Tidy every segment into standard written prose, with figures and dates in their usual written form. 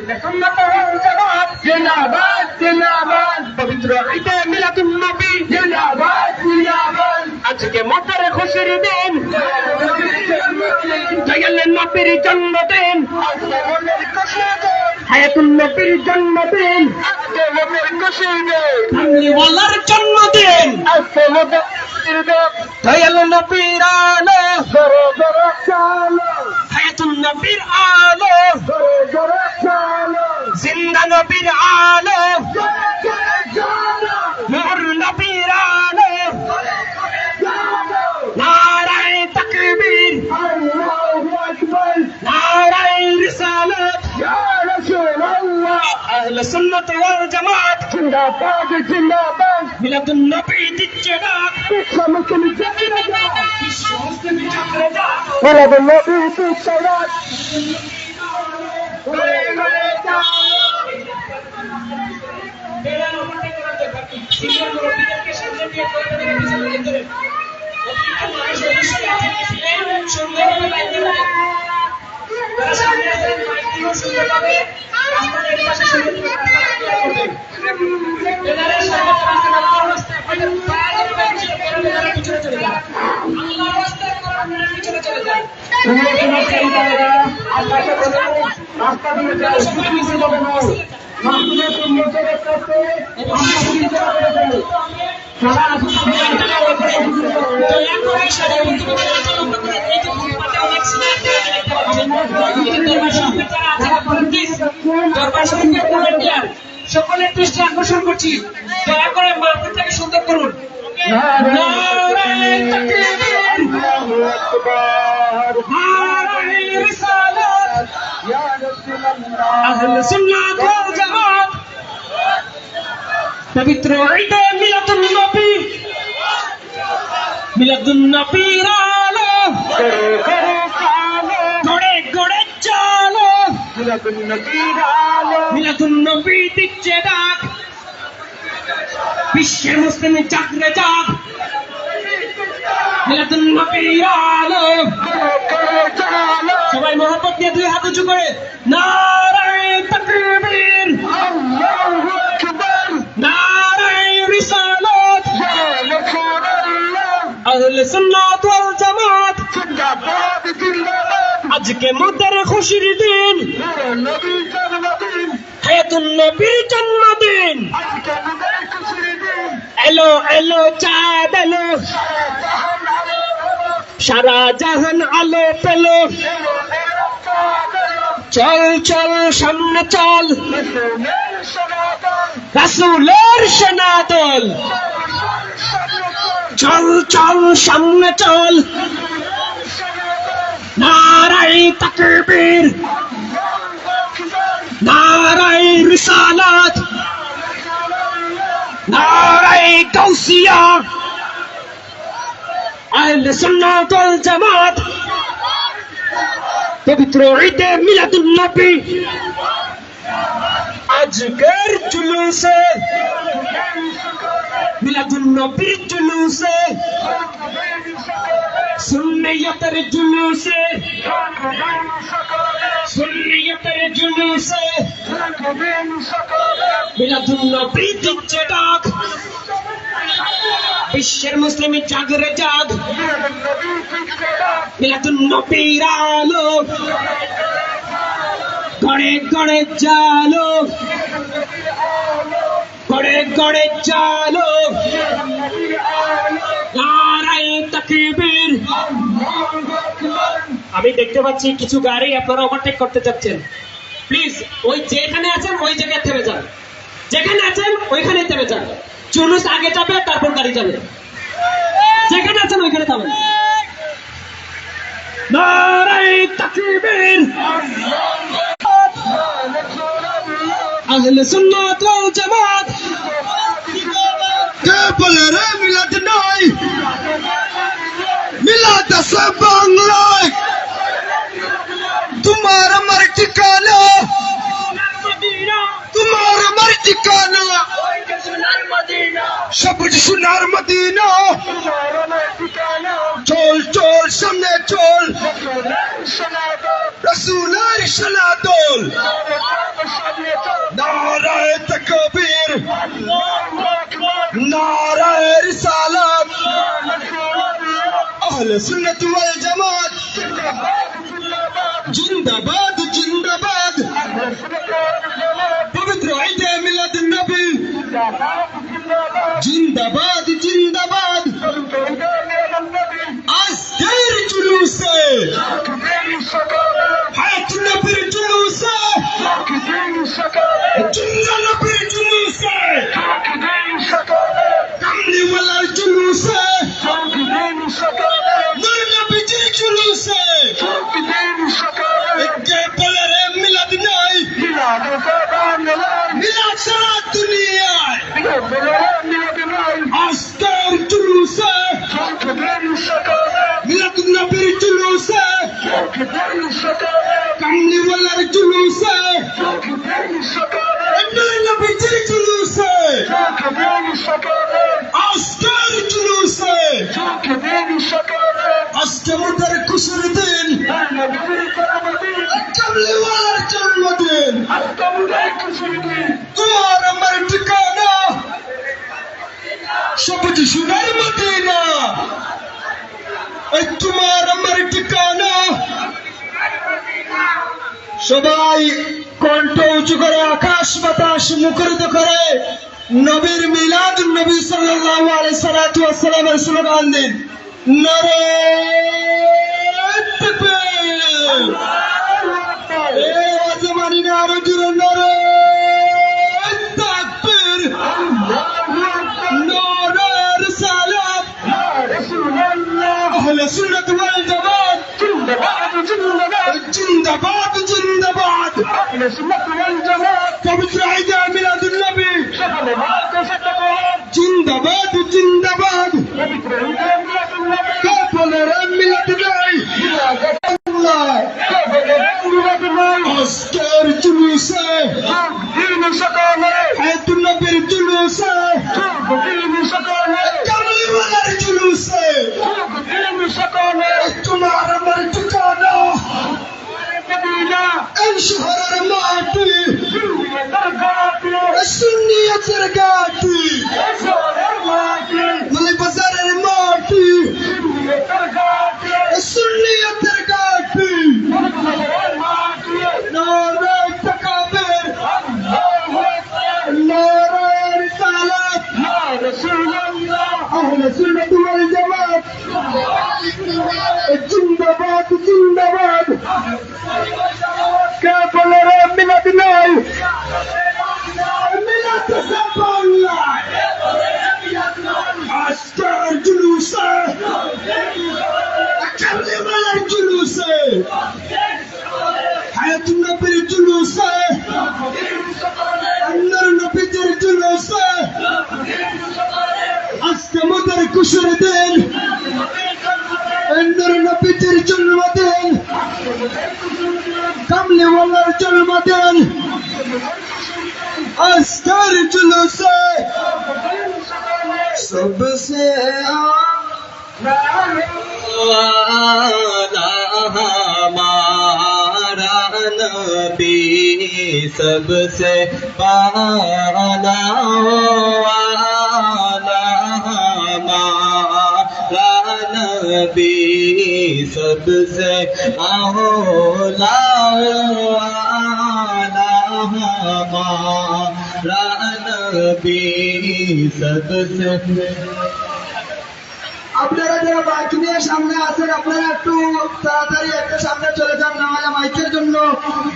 সুন্নাত ওয়াল জামাত জিন্দাবাদ জিন্দাবাদ পবিত্র ঈদে মিলাদুন নবী জিন্দাবাদ জিন্দাবাদ আজকে মোদের খুশির দিন দয়াল নবীর জন্মদিন হায়াতুন নবীর জন্মদিন আজকে মোদের খুশির দিন কামলিওয়ালার জন্মদিন আজকে মোদের খুশির দিন দয়াল নবীর আলো জোরে জোরে চালো হায়াতুন নবীর আলো জোরে জোরে চালো জিন্দা নবীর আলো জোরে জোরে চালো নূর নবীর আলো জোরে জোরে চালো নারায়ে তাকবীর আল্লাহু আকবার নারায়ে রিসালাত ইয়া রাসূলুল্লাহ আহলে সুন্নাত ওয়াল জামাত জিন্দাবাদ জিন্দাবাদ মিলাদুন নবী দিচ্ছে ডাক বিশ্ব মুসলিম জাগরে যাক বিশ্ব মুসলিম জাগরে যাক মিলাদুন নবী দিচ্ছে ডাক ঘরে ঘরে যাও তেরা নবী করতে থাকি সিনিয়র মুরব্বিদেরকে সামনে দিয়ে করে পিছনে মানুষ অবশ্যই আপনাকে সুন্দরভাবে বাইতে পারে তারা সামনে আসেন মাইকটিও সুন্দর পাবে আপনারা এই পাশে সুন্দর করবেন এনারা সামনে আসতে আল্লাহর রাস্তায় আপনাদের পায়ের বাইরে করে এনারা পিছনে চলে যান আল্লাহর রাস্তায় করে আপনারা পিছনে চলে যান রাস্তা দিয়ে যায় শুনে মিছিল হবে না মাহফিলের সুন্নতের কাছে আমরা সুবিধা করে দেব সারা দয়া করে সারা বন্ধু করে এই যে ফুটপাতে অনেক স্ন্যাক দরবার শরীফে যারা আছেন প্লিজ দরবার শরীফের ভলান্টিয়ার সকলের দৃষ্টি আকর্ষণ করছি দয়া করে মাহফিলটাকে সুন্দর করুন নারায়ে তাকবীর আল্লাহু আকবার নারায়ে রিসালাত ইয়া রাসূলুল্লাহ আহলে সুন্নাত ওয়াল জামাত পবিত্র ঈদে মিলাদুন নবী মিলাদুন নবীর আলো গড়ে গড়ে চলো মিলাদুন নবীর আলো মিলাদুন নবী দিচ্ছে ডাক বিশ্বের মুসলিম জাগরে যাক মিলাদুন নবীর আলো সবাই মহব্বত নিয়ে দুই হাত উঁচু করে নারায়ে তাকবীর আল্লাহু আকবার নারায়ে রিসালাত ইয়া রাসূলুল্লাহ আহলে সুন্নাত ওয়াল জামাত জিন্দাবাদ জিন্দাবাদ আজকে মোদের খুশির দিন নবীর জন্মদিন হায়াতুন নবীর জন্মদিন আজকে মোদের খুশির দিন এলো এলো চাঁদ এলো সারা জাহান আলো পেলো চল চল সামনে চল রাসূলের সেনাদল চল চল সামনে চল নারায়ে তাকবীর নারায়ে রিসালাত নারায়ে গাউসিয়া আহলে সুন্নাত ওয়াল জামাত পবিত্র ঈদে মিলাদুন নবী আজকের জুলুসে মিলাদুন নবীর জুলুসে সুন্নিয়তের জুলুসে সুন্নিয়তের জুলুসে মিলাদুন নবী দিচ্ছে ডাক বিশ্বের মুসলিম জাগরে জাগ মিলাদুন নবীর আলো গড়ে গড়ে চালো গড়ে গড়ে চালো নারায়ে তাকবীর আমি দেখতে পাচ্ছি কিছু গাড়ি আপনারা ওভারটেক করতে যাচ্ছেন প্লিজ ওই যেখানে আছেন ওই জায়গায় থেমে যান যেখানে আছেন ওইখানে থেমে যান জুলুস আগে যাবে তারপর গাড়ি যাবে যেখানে আছেন ওইখানে থামেন নারায়ে তাকবীর আহলে সুন্নাত ওয়াল জামাত কে বলে রে মিলাদ নাই মিলাদ আছে বাংলায় তোমার আমার ঠিকানা তোমার আমার ঠিকানা সবুজ সোনার মদিনা চল চল সামনে চল রাসূলের সেনাদল नाराए तकबीर, नाराए रिसालत, अहले सुन्नत वल जमात जिंदाबाद जिंदाबाद, पवित्र ईद मिलाद नबी जिंदाबाद जिंदाबाद, आजकेर जुलूसे हायत नबीर जुलूसे, जिंदा नबीर जुलूसे, कमली वाला जुलूसे, नूर नबीजिर जुलूसे, के बलरे मिलाद নাই, मिलाद সারা দুনিয়ায়, আজকের জুলুসে মিলাদ নবীর জুলুসে, কামলিওয়ালার জুলুসে, নূর নবীজির জুলুসে, আজকের জুলুসে, আজকে মোদের খুশির দিন, কামলিওয়ালার জন্মদিন, তোমার আমার ঠিকানা সবুজ সোনার মদিনা, তোমার আমার ঠিকানা। সবাই কণ্ঠ উঁচু করে আকাশ বাতাস মুখরিত করে নবীর মিলাদ নবী সাল্লাল্লাহু আলাইহি সাল্লাতু ওয়াস সালামের স্লোগান দিন, নারে তাকবীর, এ ওয়াজমানি নারে জুরে নারে তাকবীর, নারে রিসালাত, আহলে সুন্নাত ওয়াল জামাত জিন্দাবাদ জিন্দাবাদ, পবিত্র ঈদ মিলাদ নবী জিন্দাবাদ জিন্দাবাদ, কাফের মিলাদ নাই, আজকের জুলুসে হায়াত নবীর জুলুসে, কামলিওয়ালার জুলুসে, তোমার আমার ঠিকানা এই শহরের মাটি, সুন্নিয়তের ঘাটি, মালি বাজারের মাটি, সুন্নিয়তের ঘাটি, নারে তাকবীর, নারে রিসালাত, আহলে সুন্নাত ওয়াল জামাত জিন্দাবাদ জিন্দাবাদ, কে বলে রে মিলাদ নাই, মিলাদ সাবাল্লাহ, আজকের জুলুসে কামলিওয়ালার জুলুসে, হায়াত নবীর জুলুসে, নূর নবীজির জুলুসে, আজকে মোদের খুশির দিন, নূর নবীজির জন্মদিন, কামলিওয়ালার জন্মদিন, আজকের জুলুসে सबसे आला हमारा नबी, सबसे आला हमारा नबी, सबसे आला हमारा नबी, सबसे। আপনারা যারা বাইক নিয়ে সামনে আছেন আপনারা একটু তাড়াতাড়ি একটা সামনে চলে যান, না হলে মাইকের জন্য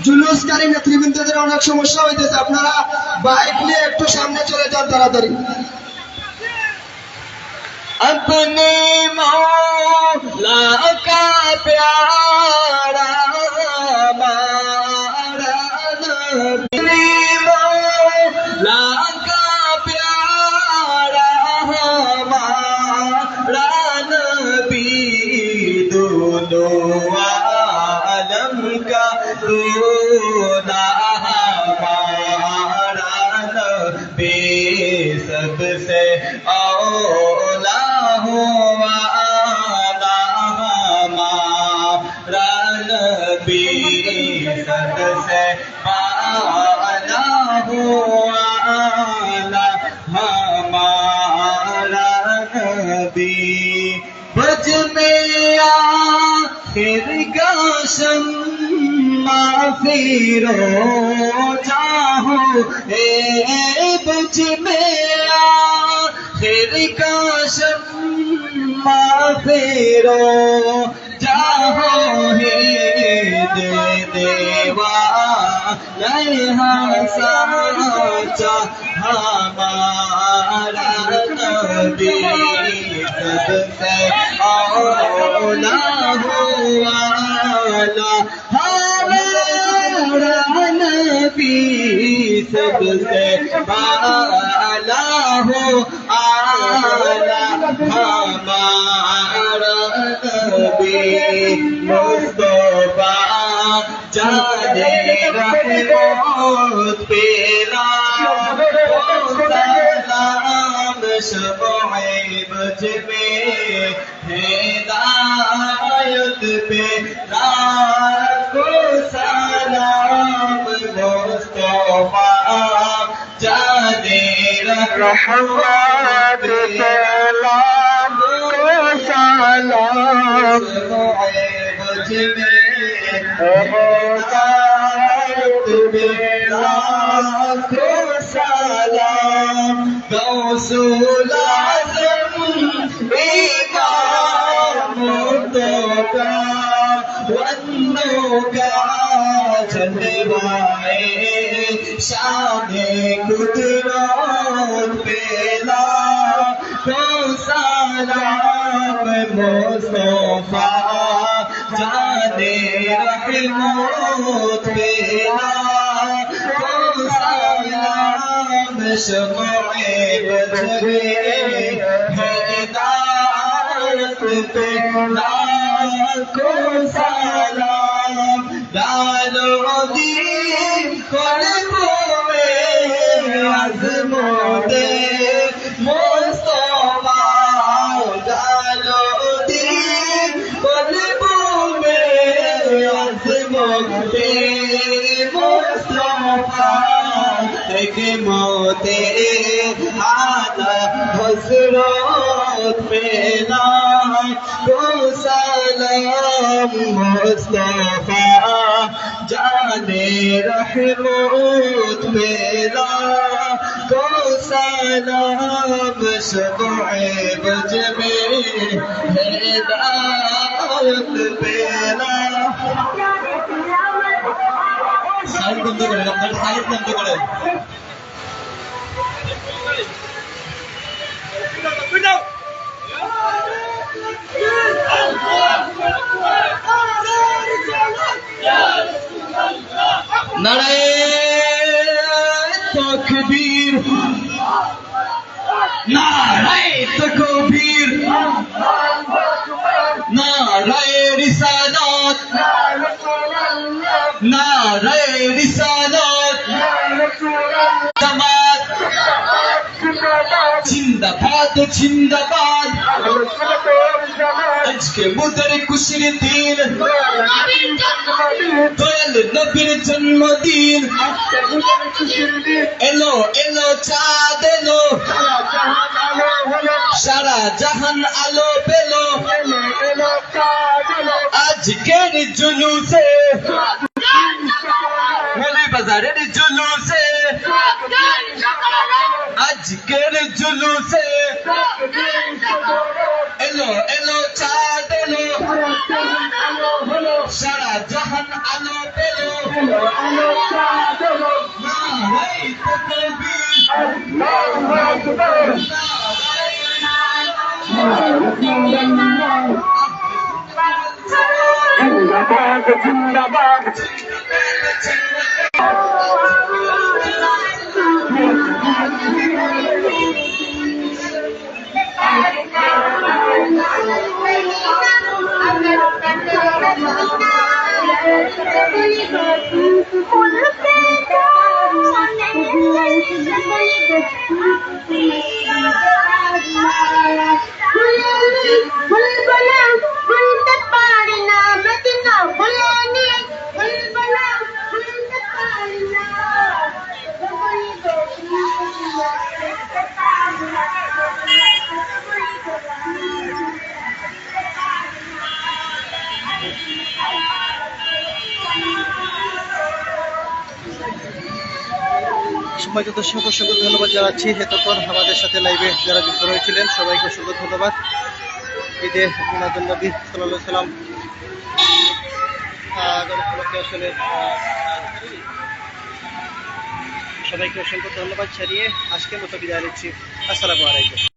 জুলুসকারী নেতৃবৃন্দদের অনেক সমস্যা হইতেছে, আপনারা বাইক নিয়ে একটু সামনে চলে যান তাড়াতাড়ি। अपने मौला का प्यारा हमारा नबी, मौला का प्यारा हमारा नबी, दोनों आलम का दूल्हा हमारा नबी, सबसे औला हुआ फिरोजा हो बच में आखिर का शम्मा फिरोजा हो दे देवा नया साचा हमारा नबी सबसे औला हुआ सबसे आला हो आला हमारा नबी मुस्तफा जाने रहमत पेला सलाम शमए बज में हिदायत पे लाखो सलाम मुस्तफा जाने रहमत सलाम सलाम बज में हिदायत पे लाखो सलाम गौसुल आज़म चंदवाए शाने कुदरत पेला को सलाम मुस्तफा जाने रहमत पेला को सलाम शमए बजरे हिदायत पेला को सलाम डालो दीन कल्बों में अज़मते मुस्तफा डालो दीन कल्बों में अज़मते मुस्तफा एक मोते आला हज़रत पेला को सलाम मुस्तफा जाने रहमत पेला को सलाम शमए बज में हिदायत पेला साइड बंद करें अपना साइड बंद करें नारे तकबीर नारे तकबीर नारे रिसालत नारे रिसालत जमात जिंदाबाद जिंदाबाद আজকে মুদের খুশির দিন দয়াল নবীর জন্মদিন এলো এলো চাঁদ এলো সারা জাহান আলো পেলো আজকের জুলুসে মৌলি বাজারের জুলুসে আজকের জুলুসে এলো এলো চাঁদ এলো সারা জাহান আলো পেলো নারে তাকবীর জিন্দাবাদ সবাইকে অসংখ্য ধন্যবাদ জানাচ্ছি এতক্ষণ আমাদের সাথে লাইভে যারা যুক্ত হয়েছিলেন সবাইকে অসংখ্য ধন্যবাদ। ঈদে মিলাদুন নবী সাল্লাল্লাহু আলাইহি সাল্লাম উপলক্ষে আসলে সবাইকে অসংখ্য ধন্যবাদ জানিয়ে আজকের মতো বিদায় নিচ্ছি। আসসালামু আলাইকুম।